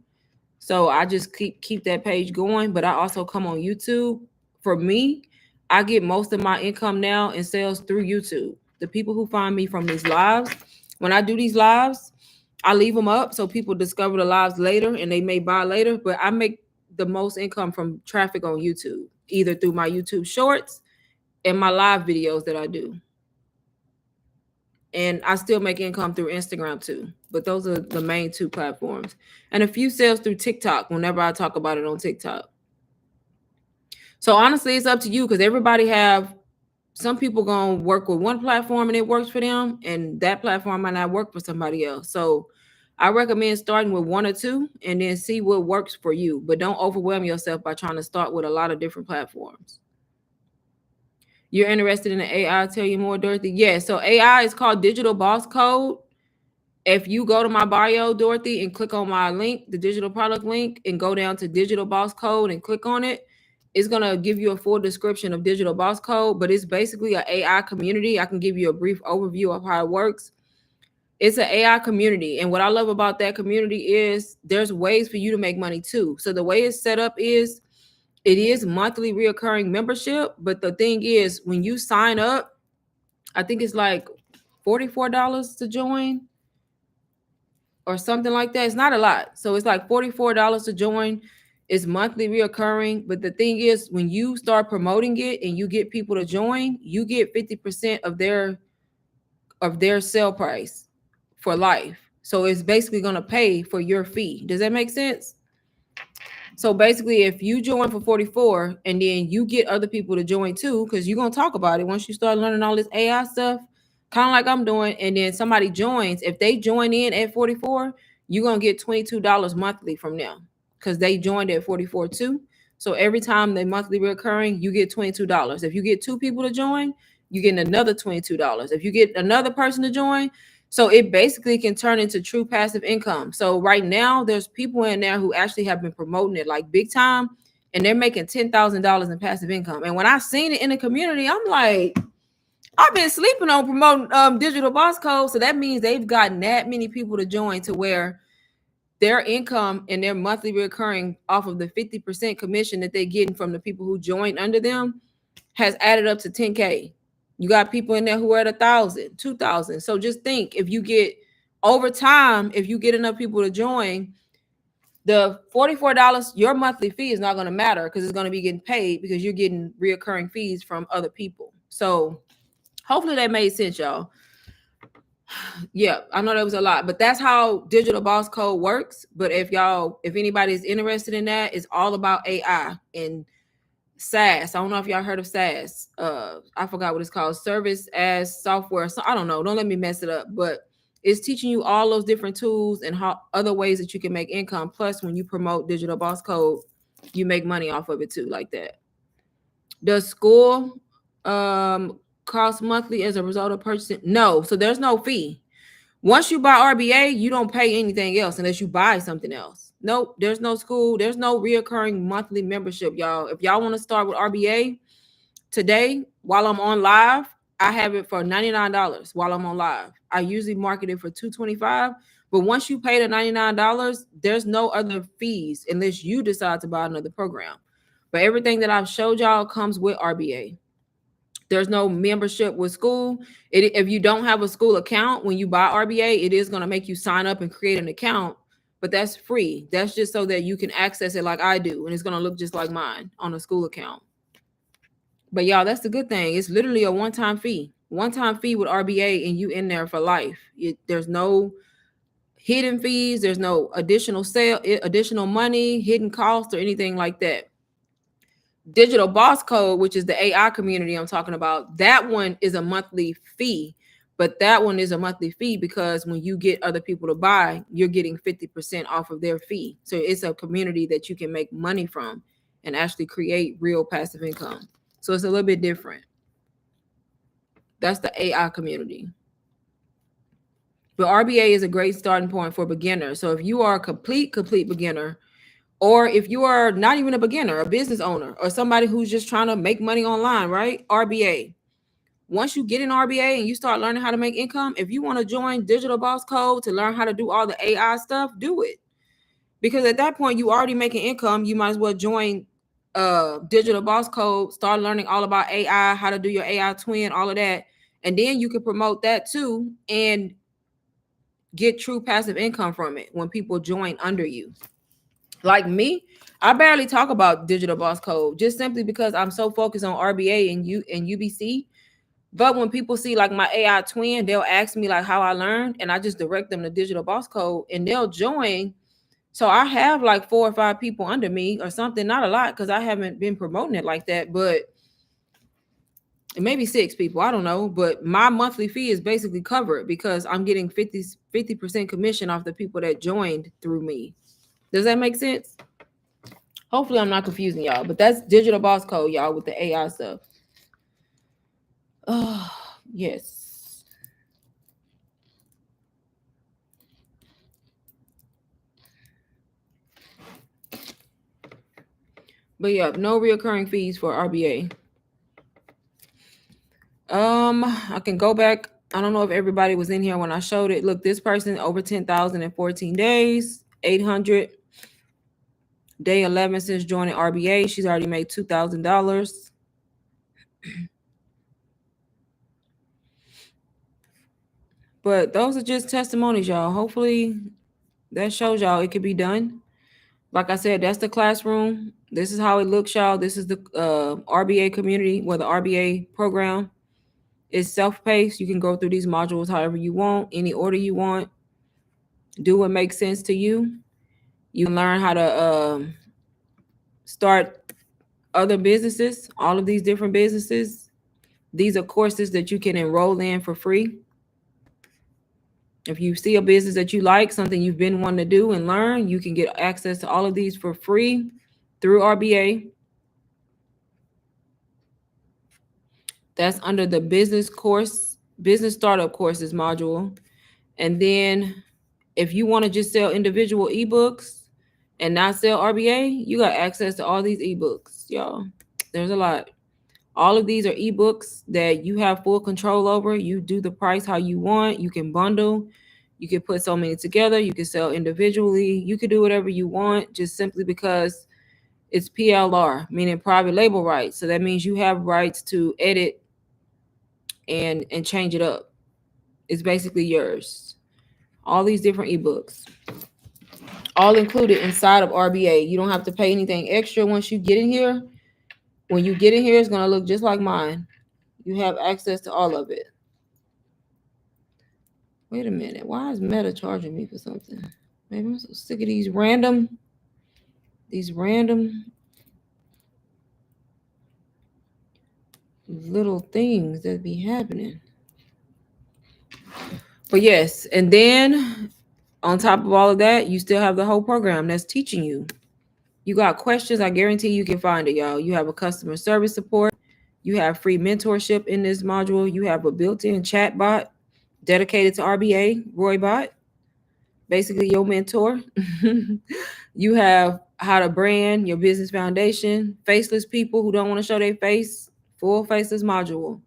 So I just keep that page going. But I also come on YouTube. For me, I get most of my income now in sales through YouTube. The people who find me from these lives, when I do these lives, I leave them up so people discover the lives later and they may buy later, but I make the most income from traffic on YouTube, either through my YouTube shorts and my live videos that I do. And I still make income through Instagram too, but those are the main two platforms. And a few sales through TikTok whenever I talk about it on TikTok. So honestly, it's up to you, because everybody have, some people gonna work with one platform and it works for them, and that platform might not work for somebody else. So I recommend starting with one or two and then see what works for you, but don't overwhelm yourself by trying to start with a lot of different platforms. You're interested in the AI? Tell you more, Dorothy? Yeah, so AI is called Digital Boss Code. If you go to my bio, Dorothy, and click on my link, the digital product link, and go down to Digital Boss Code and click on it, it's going to give you a full description of Digital Boss Code, but it's basically an AI community. I can give you a brief overview of how it works. It's an AI community, and what I love about that community is there's ways for you to make money too. So the way it's set up is, it is monthly reoccurring membership, but the thing is, when you sign up, I think it's like $44 to join or something like that. It's not a lot. So it's like $44 to join. It's monthly reoccurring. But the thing is, when you start promoting it and you get people to join, you get 50% of their sale price for life. So it's basically going to pay for your fee. Does that make sense? So basically, if you join for 44 and then you get other people to join too, because you're going to talk about it once you start learning all this AI stuff, kind of like I'm doing, and then somebody joins, if they join in at 44, you're going to get $22 monthly from them because they joined at 44 too. So every time they monthly recurring, you get $22. If you get two people to join, you get another $22. If you get another person to join, so it basically can turn into true passive income. So right now, there's people in there who actually have been promoting it like big time, and they're making $10,000 in passive income. And when I seen it in the community, I'm like, I've been sleeping on promoting Digital Boss Code. So that means they've gotten that many people to join to where their income and their monthly recurring off of the 50% commission that they're getting from the people who joined under them has added up to 10K. You got people in there who are at 1,000, 2,000. So just think, if you get over time, if you get enough people to join, the $44, your monthly fee is not going to matter because it's going to be getting paid because you're getting reoccurring fees from other people. So hopefully that made sense, y'all. Yeah, I know that was a lot, but that's how Digital Boss Code works. But if anybody's interested in that, it's all about AI and SaaS. I don't know if y'all heard of SaaS. I forgot what it's called. Service as software. So I don't know. Don't let me mess it up. But it's teaching you all those different tools and how other ways that you can make income. Plus, when you promote Digital Boss Code, you make money off of it too, like that. Does school cost monthly as a result of purchasing? No. So there's no fee. Once you buy RBA, you don't pay anything else unless you buy something else. Nope, there's no school. There's no reoccurring monthly membership, y'all. If y'all want to start with RBA today, while I'm on live, I have it for $99 while I'm on live. I usually market it for $225, but once you pay the $99, there's no other fees unless you decide to buy another program. But everything that I've showed y'all comes with RBA. There's no membership with school. If you don't have a school account, when you buy RBA, it is going to make you sign up and create an account, but that's free. That's just so that you can access it like I do, and it's going to look just like mine on a school account. But y'all, that's the good thing. It's literally a one-time fee with RBA, and you in there for life. There's no hidden fees. There's no additional money, hidden costs, or anything like that. Digital Boss Code, which is the AI community I'm talking about, that one is a monthly fee, but that one is a monthly fee because when you get other people to buy, you're getting 50% off of their fee. So it's a community that you can make money from and actually create real passive income. So it's a little bit different. That's the AI community. But RBA is a great starting point for beginners. So if you are a complete beginner, or if you are not even a beginner, a business owner, or somebody who's just trying to make money online, right? RBA. Once you get in RBA and you start learning how to make income, if you want to join Digital Boss Code to learn how to do all the AI stuff, do it. Because at that point, you already making income. You might as well join Digital Boss Code, start learning all about AI, how to do your AI twin, all of that. And then you can promote that too. And get true passive income from it when people join under you. Like me, I barely talk about Digital Boss Code just simply because I'm so focused on RBA and UBC. But when people see like my AI twin, they'll ask me like how I learned, and I just direct them to Digital Boss Code and they'll join. So I have like 4 or 5 people under me or something, not a lot because I haven't been promoting it like that, but maybe 6 people, I don't know. But my monthly fee is basically covered because I'm getting 50% commission off the people that joined through me. Does that make sense? Hopefully I'm not confusing y'all, but that's Digital Boss Code, y'all, with the AI stuff. Oh, yes. But yeah, no reoccurring fees for RBA. I can go back. I don't know if everybody was in here when I showed it. Look, this person over 10,000 in 14 days, 800 day 11 since joining RBA. She's already made $2,000. But those are just testimonies, y'all. Hopefully that shows y'all it could be done. Like I said, that's the classroom. This is how it looks, y'all. This is the RBA community, where the RBA program is self-paced. You can go through these modules however you want, any order you want. Do what makes sense to you. You can learn how to start other businesses, all of these different businesses. These are courses that you can enroll in for free. If you see a business that you like, something you've been wanting to do and learn, you can get access to all of these for free through RBA. That's under the business startup courses module. And then if you want to just sell individual ebooks and not sell RBA, you got access to all these ebooks, y'all. There's a lot. All of these are ebooks that you have full control over. You do the price how you want. You can bundle. You can put so many together. You can sell individually. You can do whatever you want, just simply because it's PLR, meaning private label rights. So that means you have rights to edit and change it up. It's basically yours. All these different ebooks, all included inside of RBA. You don't have to pay anything extra once you get in here. When you get in here, it's going to look just like mine. You have access to all of it. Wait a minute. Why is Meta charging me for something? Maybe I'm so sick of these random little things that be happening. But yes, and then on top of all of that, you still have the whole program that's teaching you. You got questions, I guarantee you can find it, y'all. You have a customer service support. You have free mentorship in this module. You have a built-in chat bot dedicated to RBA, Roybot, basically your mentor. You have how to brand your business foundation, faceless people who don't want to show their face, full faceless module.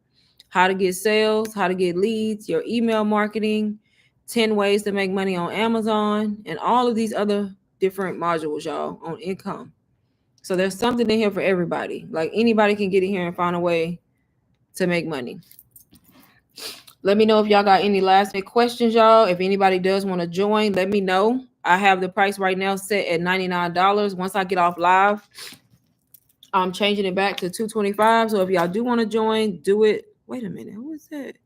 How to get sales, how to get leads, your email marketing, 10 ways to make money on Amazon, and all of these other different modules, y'all, on income. So there's something in here for everybody. Like anybody can get in here and find a way to make money. Let me know if y'all got any last minute questions, y'all. If anybody does want to join, let me know. I have the price right now set at $99. Once I get off live, I'm changing it back to $225. So if y'all do want to join, do it. Wait a minute. Who is that?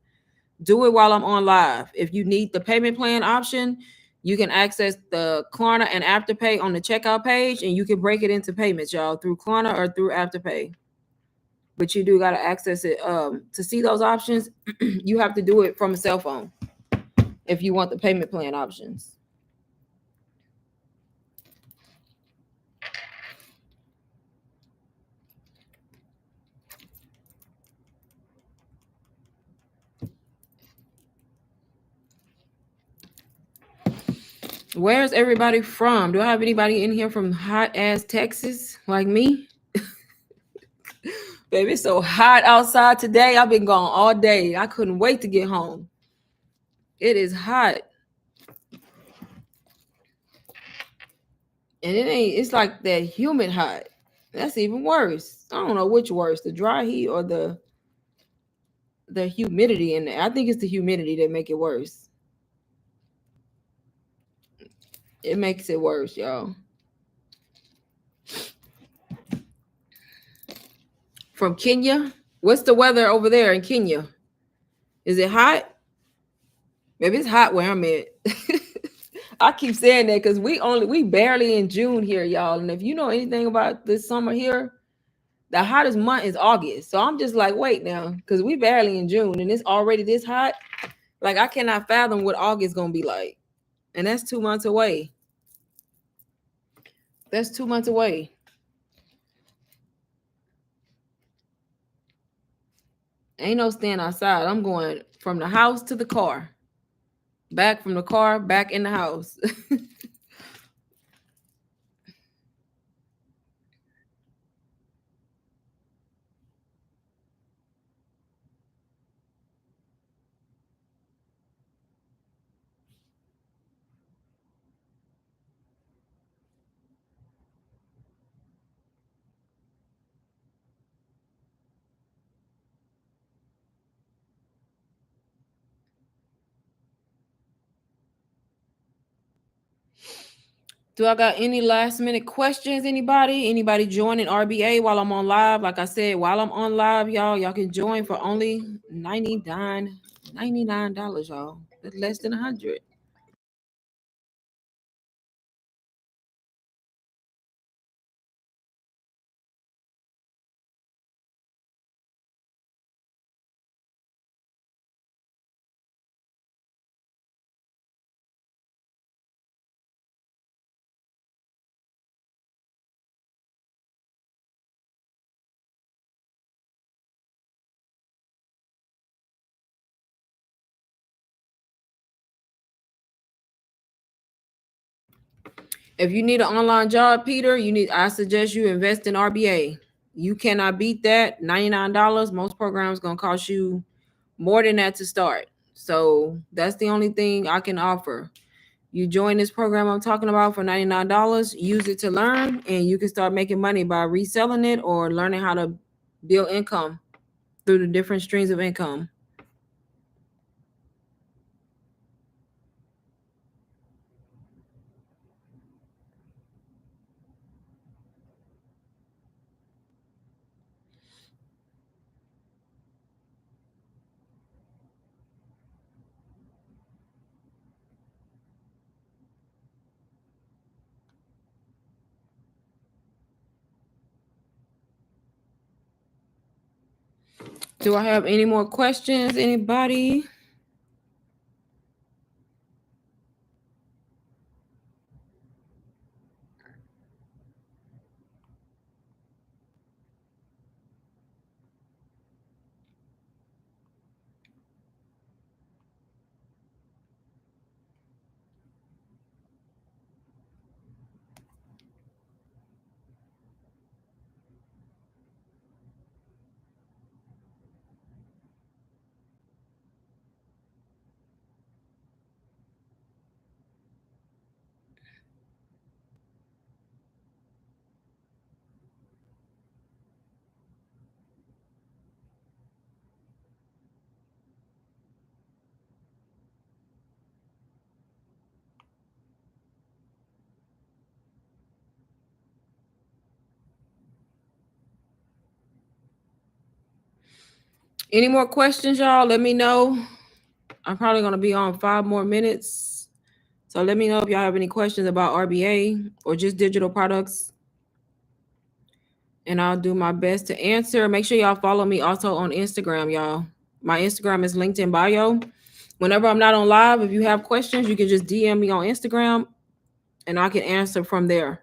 Do it while I'm on live. If you need the payment plan option, you can access the Klarna and Afterpay on the checkout page, and you can break it into payments, y'all, through Klarna or through Afterpay. But you do got to access it. To see those options, you have to do it from a cell phone if you want the payment plan options. Where's everybody from? Do I have anybody in here from hot ass Texas like me? Baby, it's so hot outside today. I've been gone all day. I couldn't wait to get home. It is hot. And it's like that humid hot. That's even worse. I don't know which worse, the dry heat or the humidity in there. I think it's the humidity that make it worse. It makes it worse, y'all. From Kenya. What's the weather over there in Kenya? Is it hot? Maybe it's hot where I'm at. I keep saying that because we barely in June here, y'all. And if you know anything about this summer here, the hottest month is August. So I'm just like, wait now, because we barely in June and it's already this hot. Like I cannot fathom what August gonna be like. And that's 2 months away. That's 2 months away. Ain't no staying outside. I'm going from the house to the car. Back from the car, back in the house. Do I got any last minute questions? Anybody joining RBA while I'm on live? Like I said, while I'm on live, y'all can join for only $99, y'all. That's less than 100. If you need an online job, Peter, I suggest you invest in RBA. You cannot beat that. $99. Most programs gonna cost you more than that to start. So that's the only thing I can offer. You join this program I'm talking about for $99, use it to learn, and you can start making money by reselling it or learning how to build income through the different streams of income. Do I have any more questions? Anybody? Any more questions, y'all? Let me know. I'm probably going to be on 5 more minutes. So let me know if y'all have any questions about RBA or just digital products. And I'll do my best to answer. Make sure y'all follow me also on Instagram, y'all. My Instagram is linked in bio. Whenever I'm not on live, if you have questions, you can just DM me on Instagram and I can answer from there.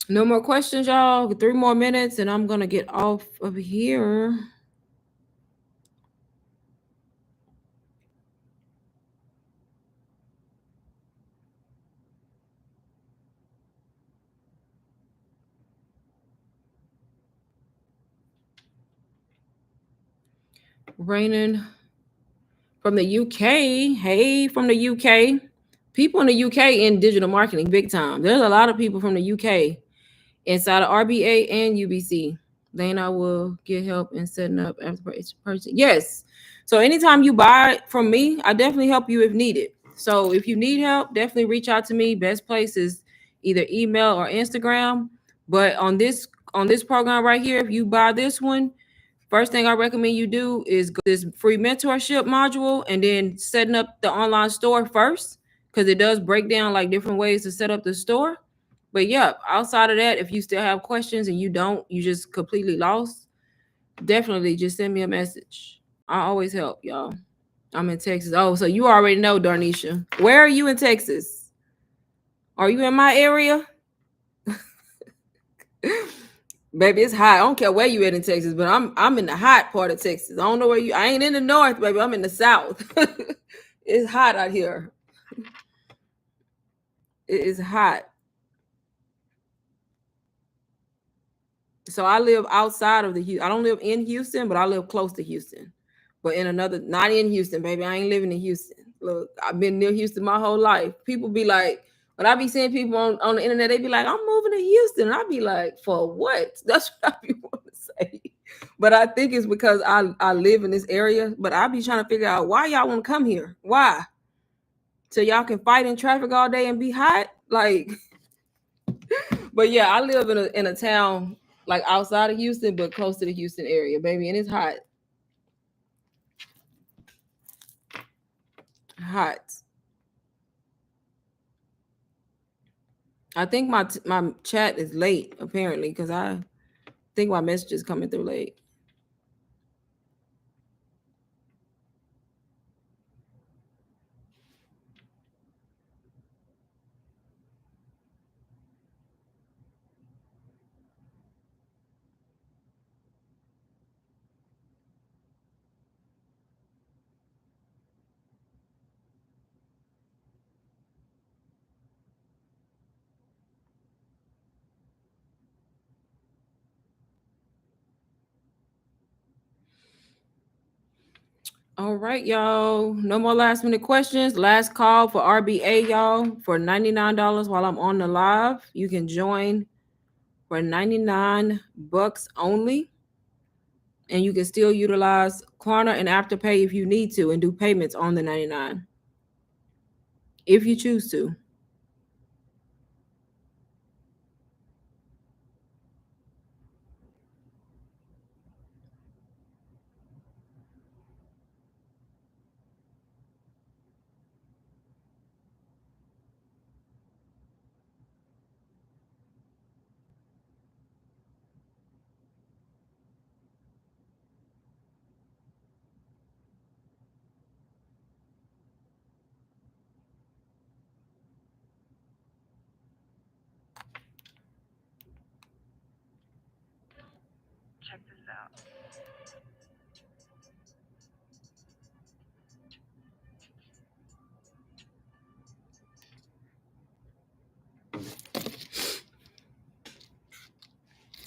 No more questions, y'all. 3 more minutes and I'm gonna get off of here. Raining from the UK. Hey, from the UK. People in the UK in digital marketing, big time. There's a lot of people from the UK inside of RBA and UBC. Then I will get help in setting up after purchase. Yes. So anytime you buy from me, I definitely help you if needed. So if you need help, definitely reach out to me. Best place is either email or Instagram. But on this program right here, if you buy this one, first thing I recommend you do is go this free mentorship module and then setting up the online store first, because it does break down like different ways to set up the store. But yeah, outside of that, if you still have questions and you just completely lost, definitely just send me a message. I always help, y'all. I'm in Texas. Oh, so you already know, Darnisha. Where are you in Texas? Are you in my area? Baby, it's hot. I don't care where you at in Texas, but I'm in the hot part of Texas. I don't know where you. I ain't in the north, baby. I'm in the south. It's hot out here. It is hot. So I live outside of the. I don't live in Houston, but I live close to Houston. But in another, not in Houston, baby. I ain't living in Houston. Look, I've been near Houston my whole life. People be like, when I be seeing people on the internet, they be like, I'm moving to Houston. And I be like, for what? That's what I be wanting to say. But I think it's because I live in this area. But I be trying to figure out why y'all want to come here. Why? So y'all can fight in traffic all day and be hot? Like, but yeah, I live in a town like outside of Houston, but close to the Houston area, baby. And it's hot. Hot. I think my chat is late apparently because I think my message is coming through late. All right, y'all. No more last minute questions. Last call for RBA, y'all, for $99 while I'm on the live. You can join for 99 bucks only. And you can still utilize Klarna and Afterpay if you need to and do payments on the 99 if you choose to. Check this out.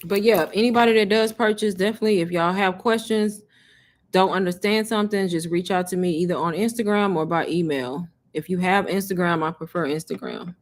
But yeah, anybody that does purchase, definitely, if y'all have questions, don't understand something, just reach out to me either on Instagram or by email. If you have Instagram, I prefer Instagram.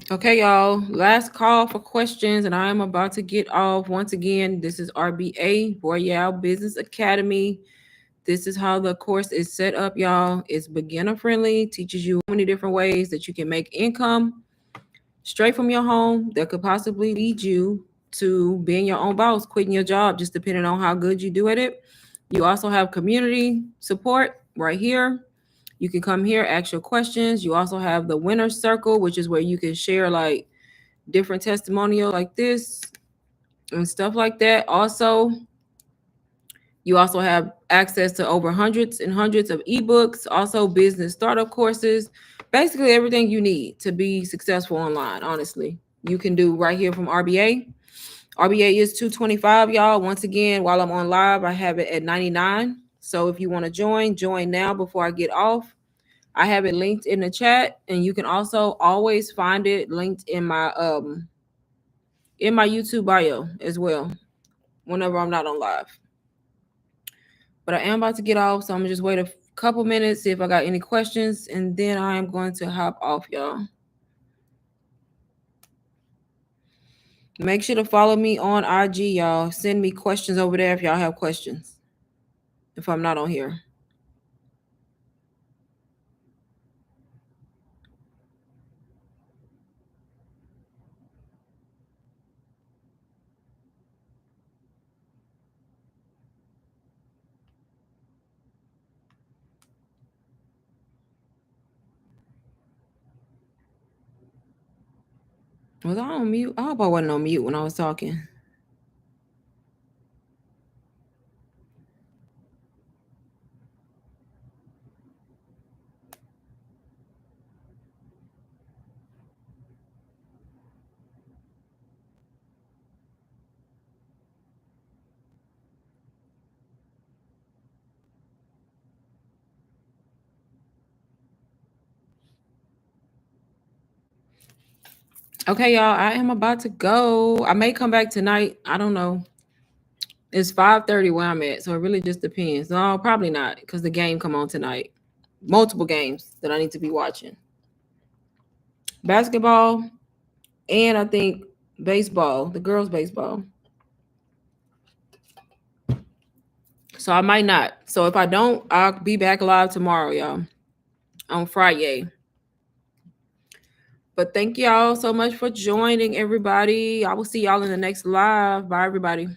Okay, y'all. Last call for questions, and I am about to get off. Once again, this is RBA, Royale Business Academy. This is how the course is set up, y'all. It's beginner friendly, teaches you many different ways that you can make income straight from your home that could possibly lead you to being your own boss, quitting your job, just depending on how good you do at it. You also have community support right here. You can come here, ask your questions. You also have the winner's circle, which is where you can share like different testimonials like this and stuff like that. Also, you also have access to over hundreds and hundreds of ebooks, also business startup courses, basically everything you need to be successful online, honestly. You can do right here from RBA. RBA is $225, y'all. Once again, while I'm on live, I have it at $99. So if you want to join now before I get off. I have it linked in the chat, and you can also always find it linked in my YouTube bio as well, whenever I'm not on live. But I am about to get off, so I'm gonna just wait a couple minutes, see if I got any questions, and then I am going to hop off, y'all. Make sure to follow me on IG, y'all. Send me questions over there if y'all have questions, if I'm not on here. Was I on mute? I hope I wasn't on mute when I was talking. Okay, y'all, I am about to go. I may come back tonight. I don't know. It's 5:30 where I'm at, so it really just depends. No, probably not, because the game come on tonight. Multiple games that I need to be watching. Basketball, and I think baseball, the girls' baseball. So I might not. So if I don't, I'll be back live tomorrow, y'all, on Friday. But thank y'all so much for joining, everybody. I will see y'all in the next live. Bye, everybody.